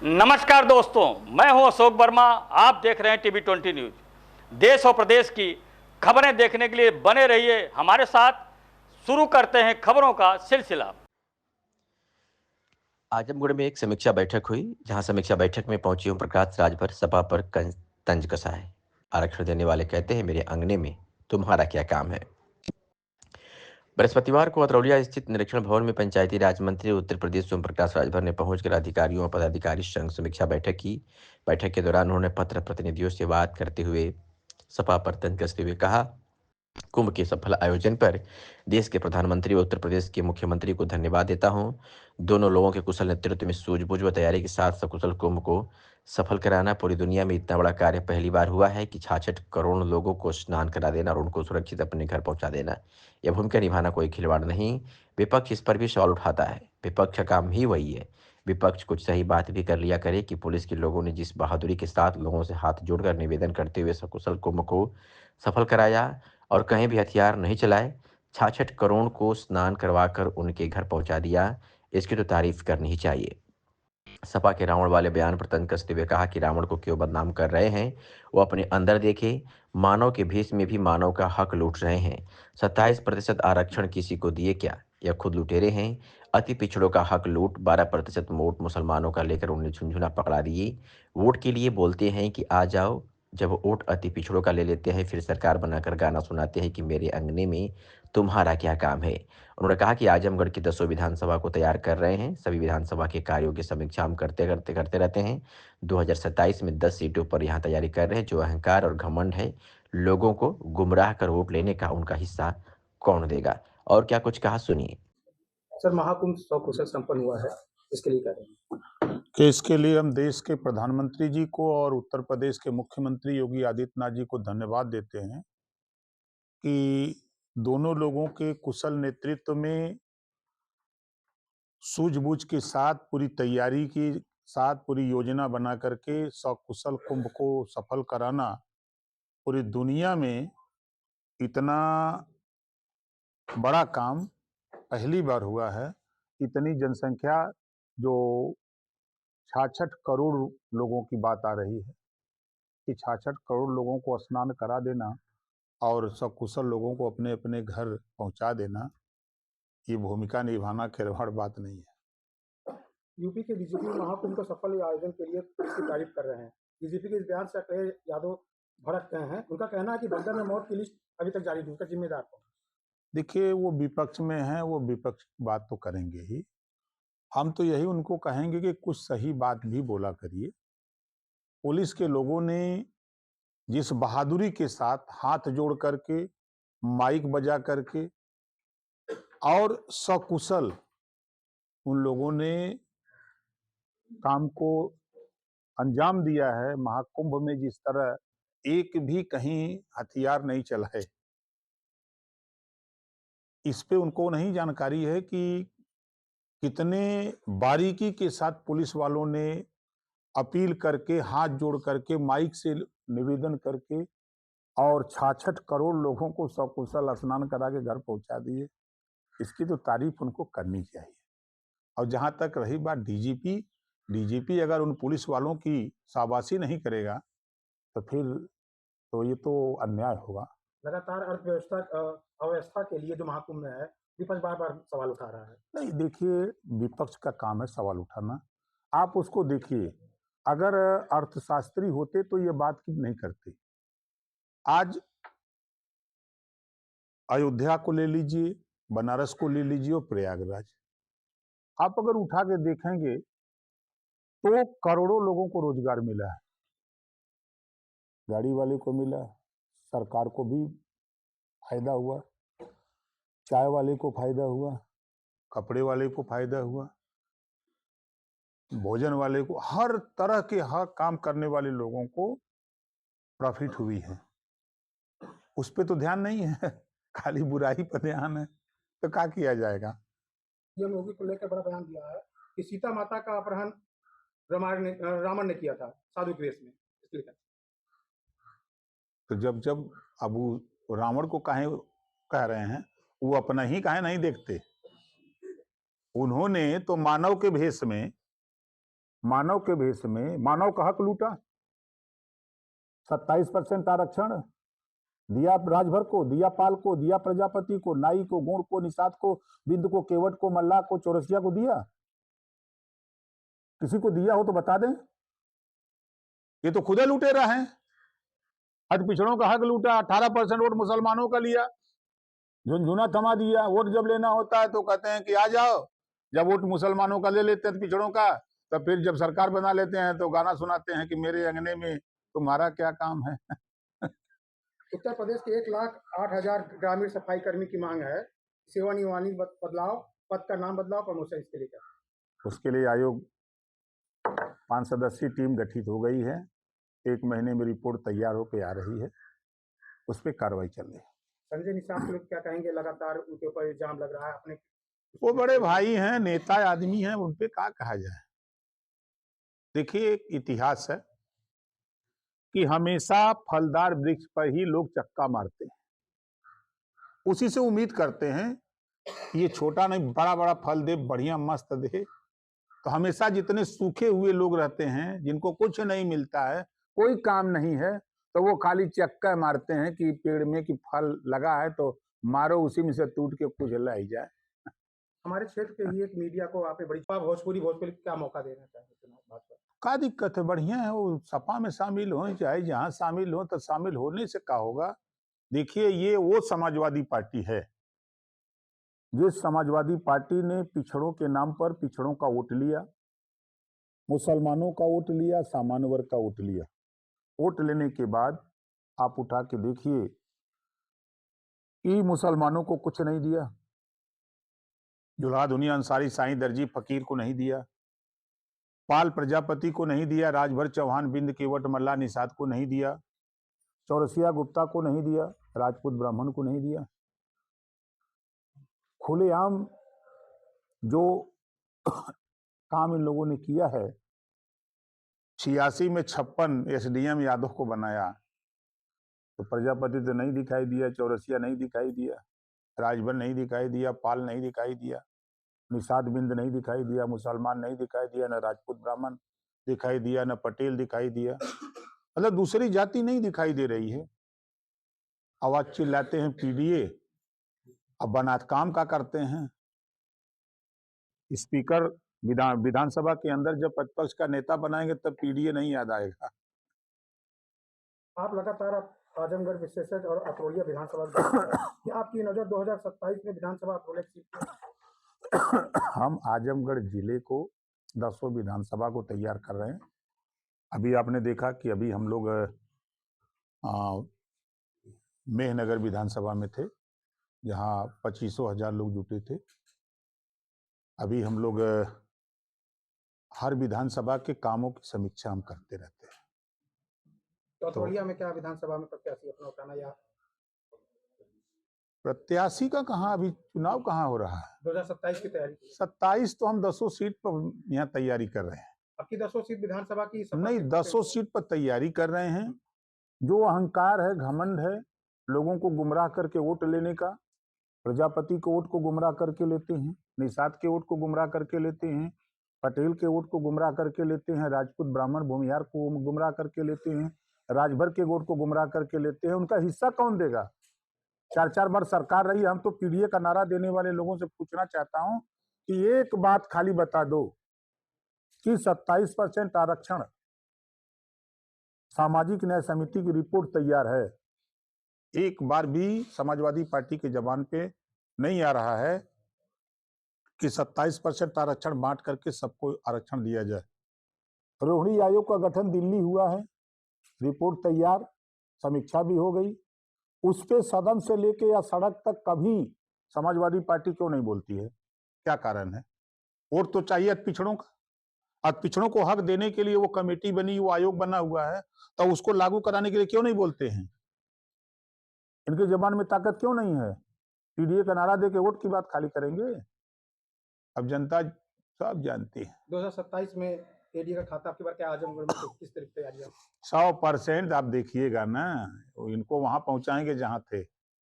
नमस्कार दोस्तों, मैं हूं अशोक वर्मा। आप देख रहे हैं टीवी 20 न्यूज। देश और प्रदेश की खबरें देखने के लिए बने रहिए हमारे साथ। शुरू करते हैं खबरों का सिलसिला। आजमगढ़ में एक समीक्षा बैठक हुई, जहां समीक्षा बैठक में पहुंचे ओम प्रकाश राजभर सपा पर तंज कसा है। आरक्षण देने वाले कहते हैं, मेरे अंगने में तुम्हारा क्या काम है। बृहस्पतिवार को अतरौलिया स्थित निरीक्षण भवन में पंचायती राज मंत्री उत्तर प्रदेश ओम प्रकाश राजभर ने पहुंचकर अधिकारियों और पदाधिकारी संग समीक्षा बैठक की। बैठक के दौरान उन्होंने पत्र प्रतिनिधियों से बात करते हुए सपा पर तंज कसते हुए कहा, कुंभ के सफल आयोजन पर देश के प्रधानमंत्री और उत्तर प्रदेश के मुख्यमंत्री को धन्यवाद देता हूं। दोनों लोगों के कुशल नेतृत्व में सूझबूझ व तैयारी के साथ सकुशल कुंभ को सफल कराना पूरी दुनिया में इतना बड़ा कार्य पहली बार हुआ है कि 66 करोड़ लोगों को स्नान करा देना और उनको सुरक्षित अपने घर पहुंचा देना, यह भूमिका निभाना कोई खिलवाड़ नहीं। विपक्ष इस पर भी सवाल उठाता है। विपक्ष का काम ही वही है। विपक्ष कुछ सही बात भी कर लिया करे कि पुलिस के लोगों ने जिस बहादुरी के साथ लोगों से हाथ जोड़कर निवेदन करते हुए सकुशल कुंभ को सफल कराया और कहीं भी हथियार नहीं चलाए, 66 करोड़ को स्नान करवाकर उनके घर पहुंचा दिया, इसकी तो तारीफ करनी ही चाहिए। सपा के रावण वाले बयान पर तंज कसते हुए कहा कि रावण को क्यों बदनाम कर रहे हैं, वो अपने अंदर देखे। मानव के भेष में भी मानव का हक लूट रहे हैं। 27% आरक्षण किसी को दिए क्या, यह खुद लुटेरे हैं। अति पिछड़ों का हक लूट, 12% वोट मुसलमानों का लेकर उन्हें झुंझुना पकड़ा दिए। वोट के लिए बोलते हैं कि आ जाओ, जब वोट अति पिछड़ों का ले लेते हैं फिर सरकार बनाकर गाना सुनाते हैं कि मेरे अंगने में तुम्हारा क्या काम है। उन्होंने कहा कि आजमगढ़ की 10 विधानसभा को तैयार कर रहे हैं। सभी विधानसभा के कार्यों की समीक्षा हम करते रहते हैं। 2027 में 10 सीटों पर यहाँ तैयारी कर रहे हैं। जो अहंकार और घमंड है, लोगों को गुमराह कर वोट लेने का, उनका हिस्सा कौन देगा। और क्या कुछ कहा, सुनिए। सर, महाकुंभ सकुशल संपन्न हुआ है, इसके लिए कह रहे हैं कि इसके लिए हम देश के प्रधानमंत्री जी को और उत्तर प्रदेश के मुख्यमंत्री योगी आदित्यनाथ जी को धन्यवाद देते हैं कि दोनों लोगों के कुशल नेतृत्व में सूझबूझ के साथ पूरी तैयारी के साथ पूरी योजना बना करके सकुशल कुंभ को सफल कराना पूरी दुनिया में इतना बड़ा काम पहली बार हुआ है। इतनी जनसंख्या, जो 66 करोड़ लोगों की बात आ रही है कि 66 करोड़ लोगों को स्नान करा देना और सकुशल लोगों को अपने अपने घर पहुंचा देना, ये भूमिका निभाना खिलवाड़ बात नहीं है। यूपी के बीजेपी महाकुंभ के सफल आयोजन के लिए इसकी तारीफ कर रहे हैं। बीजेपी के इस बयान से अखिलेश यादव भड़क गए हैं। उनका कहना है कि बंदर में मौत की लिस्ट अभी तक जारी नहीं, उसका जिम्मेदार कौन? देखिए, वो विपक्ष में हैं, वो विपक्ष बात तो करेंगे ही। हम तो यही उनको कहेंगे कि कुछ सही बात भी बोला करिए। पुलिस के लोगों ने जिस बहादुरी के साथ हाथ जोड़ करके, माइक बजा करके और सकुशल उन लोगों ने काम को अंजाम दिया है, महाकुंभ में जिस तरह एक भी कहीं हथियार नहीं चला है, इस पे उनको नहीं जानकारी है कि कितने बारीकी के साथ पुलिस वालों ने अपील करके, हाथ जोड़ करके, माइक से निवेदन करके और 66 करोड़ लोगों को सकुशल स्नान करा के घर पहुंचा दिए। इसकी तो तारीफ उनको करनी चाहिए। और जहां तक रही बात डीजीपी, डीजीपी अगर उन पुलिस वालों की शाबाशी नहीं करेगा तो फिर तो ये तो अन्याय होगा। लगातार अर्थव्यवस्था अव्यवस्था के लिए जो महाकुंभ में है, विपक्ष बार बार सवाल उठा रहा है। नहीं, देखिए, विपक्ष का काम है सवाल उठाना। आप उसको देखिए, अगर अर्थशास्त्री होते तो ये बात की नहीं करते। आज अयोध्या को ले लीजिए, बनारस को ले लीजिए और प्रयागराज, आप अगर उठा के देखेंगे तो करोड़ों लोगों को रोजगार मिला है। गाड़ी वाले को मिला, सरकार को भी फायदा हुआ, चाय वाले को फायदा हुआ, कपड़े वाले को फायदा हुआ, भोजन वाले को, हर तरह के हर काम करने वाले लोगों को प्रॉफिट हुई है। उस पे तो ध्यान नहीं है, खाली बुराई पर ध्यान है, तो क्या किया जाएगा। ये योगी को लेकर बड़ा बयान दिया है कि सीता माता का अपहरण रावण ने किया था साधु के वेश में, इसलिए तो जब जब अब रावण को काहे कह रहे हैं, वो अपना ही काहे नहीं देखते। उन्होंने तो मानव के भेष में मानव के भेष में मानव का हक लूटा। 27% आरक्षण दिया राजभर को, दिया पाल को, दिया प्रजापति को, नाई को, गौड़ को, निषाद को, बिंद को, केवट को, मल्लाह को, चौरसिया को दिया। किसी को दिया हो तो बता दें। ये तो खुदे लुटेरा हैं। अति पिछड़ों का हक लूटा, 18% वोट मुसलमानों का लिया, झुनझुना थमा दिया। वोट जब लेना होता है तो कहते हैं कि आ जाओ, जब वोट मुसलमानों का ले लेते हैं पिछड़ों का, तब फिर जब सरकार बना लेते हैं तो गाना सुनाते हैं कि मेरे अंगने में तुम्हारा क्या काम है। उत्तर प्रदेश के 1,08,000 ग्रामीण सफाई कर्मी की मांग है, सेवा नियमावली बदलाव, पद का नाम बदलाव, प्रमोशन, इसके लिए क्या? उसके लिए आयोग 5 सदस्यीय टीम गठित हो गई है। 1 महीने में रिपोर्ट तैयार होकर आ रही है, उस पर कार्रवाई चल रही है। संजय निषाद के लोग क्या कहेंगे? लगातार उनके ऊपर इल्जाम लग रहा है। अपने वो बड़े भाई हैं, नेता आदमी हैं, उन पे क्या कहा जाए। देखिए, एक इतिहास है कि हमेशा फलदार वृक्ष पर ही लोग चक्का मारते हैं, उसी से उम्मीद करते हैं ये छोटा नहीं बड़ा बड़ा फल दे, बढ़िया मस्त दे। तो हमेशा जितने सूखे हुए लोग रहते हैं, जिनको कुछ नहीं मिलता है, कोई काम नहीं है, तो वो खाली चक्का मारते हैं कि पेड़ में कि फल लगा है तो मारो, उसी में से टूट के कुछ लाई जाए। हमारे क्षेत्र के ही एक मीडिया को आप बड़ी भोजपुरी क्या मौका देना चाहिए चुनाव भाजपा? क्या दिक्कत है? बढ़िया है, वो सपा में शामिल हो, चाहे जहां शामिल हो, तो शामिल होने से क्या होगा। देखिए, ये वो समाजवादी पार्टी है जिस समाजवादी पार्टी ने पिछड़ों के नाम पर पिछड़ों का वोट लिया, मुसलमानों का वोट लिया, सामान्य वर्ग का वोट लिया। वोट लेने के बाद आप उठा के देखिए कि मुसलमानों को कुछ नहीं दिया, जुल्हा दुनिया अंसारी, साईं दर्जी, फकीर को नहीं दिया, पाल प्रजापति को नहीं दिया, राजभर चौहान, बिंद केवट, मल्लाह, निषाद को नहीं दिया, चौरसिया गुप्ता को नहीं दिया, राजपूत ब्राह्मण को नहीं दिया। खुलेआम जो काम इन लोगों ने किया है, 86 में 56 एसडीएम यादव को बनाया, तो प्रजापति तो नहीं दिखाई दिया, चौरसिया नहीं दिखाई दिया, राजभर नहीं दिखाई दिया, पाल नहीं दिखाई दिया, निषाद बिंद नहीं दिखाई दिया, मुसलमान नहीं दिखाई दिया, न राजपूत ब्राह्मण दिखाई दिया, न पटेल दिखाई दिया। मतलब दूसरी जाति नहीं दिखाई दे रही है। आवाज चिल्लाते हैं पीडीए, अब बनात काम का करते हैं। स्पीकर विधानसभा के अंदर जब प्रतिपक्ष का नेता बनाएंगे तब पीडीए नहीं याद आएगा। आप लगातार आजमगढ़ विशेषज्ञ और अतरौलिया विधानसभा क्या आपकी नजर 2027 में विधानसभा अतरौलिया सीट पर? हम आजमगढ़ जिले को 10 विधानसभा को तैयार कर रहे हैं। अभी आपने देखा कि अभी हम लोग मेहनगर विधानसभा में थे, जहां 25,000 लोग जुटे थे। अभी हम लोग हर विधानसभा के कामों की समीक्षा हम करते रहते हैं। तो अतरौलिया में क्या विधानसभा में प्रत्याशी अपना उठाना, या प्रत्याशी का कहाँ, अभी चुनाव कहाँ हो रहा है? 2027 की तैयारी? 27 तो हम 10 सीट पर यहाँ तैयारी कर रहे हैं। आपकी 10 सीट विधानसभा की नहीं, 10 सीट पर तैयारी कर रहे हैं। जो अहंकार है, घमंड है, लोगों को गुमराह करके वोट लेने का, प्रजापति के वोट को गुमराह करके लेते हैं, निषाद के वोट को गुमराह करके लेते हैं, पटेल के वोट को गुमराह करके लेते हैं, राजपूत ब्राह्मण भूमिहार को गुमराह करके लेते हैं, राजभर के वोट को गुमराह करके लेते हैं। उनका हिस्सा कौन देगा? 4-4 बार सरकार रही। हम तो पीडीए का नारा देने वाले लोगों से पूछना चाहता हूं कि एक बात खाली बता दो कि 27% आरक्षण, सामाजिक न्याय समिति की रिपोर्ट तैयार है, एक बार भी समाजवादी पार्टी के जबान पे नहीं आ रहा है कि 27% आरक्षण बांट करके सबको आरक्षण दिया जाए। रोहिणी आयोग का गठन दिल्ली हुआ है, रिपोर्ट तैयार, समीक्षा भी हो गई। उस पे सदन से लेके या सड़क तक कभी समाजवादी पार्टी क्यों नहीं बोलती है? क्या कारण है? वोट तो चाहिए पिछड़ों का, और पिछड़ों को हक देने के लिए वो कमेटी बनी, वो आयोग बना हुआ है, तो उसको लागू कराने के लिए क्यों नहीं बोलते हैं? इनके जबान में ताकत क्यों नहीं है? पीडीए का नारा दे के वोट की बात खाली करेंगे। अब जनता सब जानती है। 2027 में एडीए का खाता आपकी बार क्या आजमगढ़ में किस तरह की तैयारी है? 100% आप देखिएगा ना, इनको वहां पहुंचाएंगे जहां थे।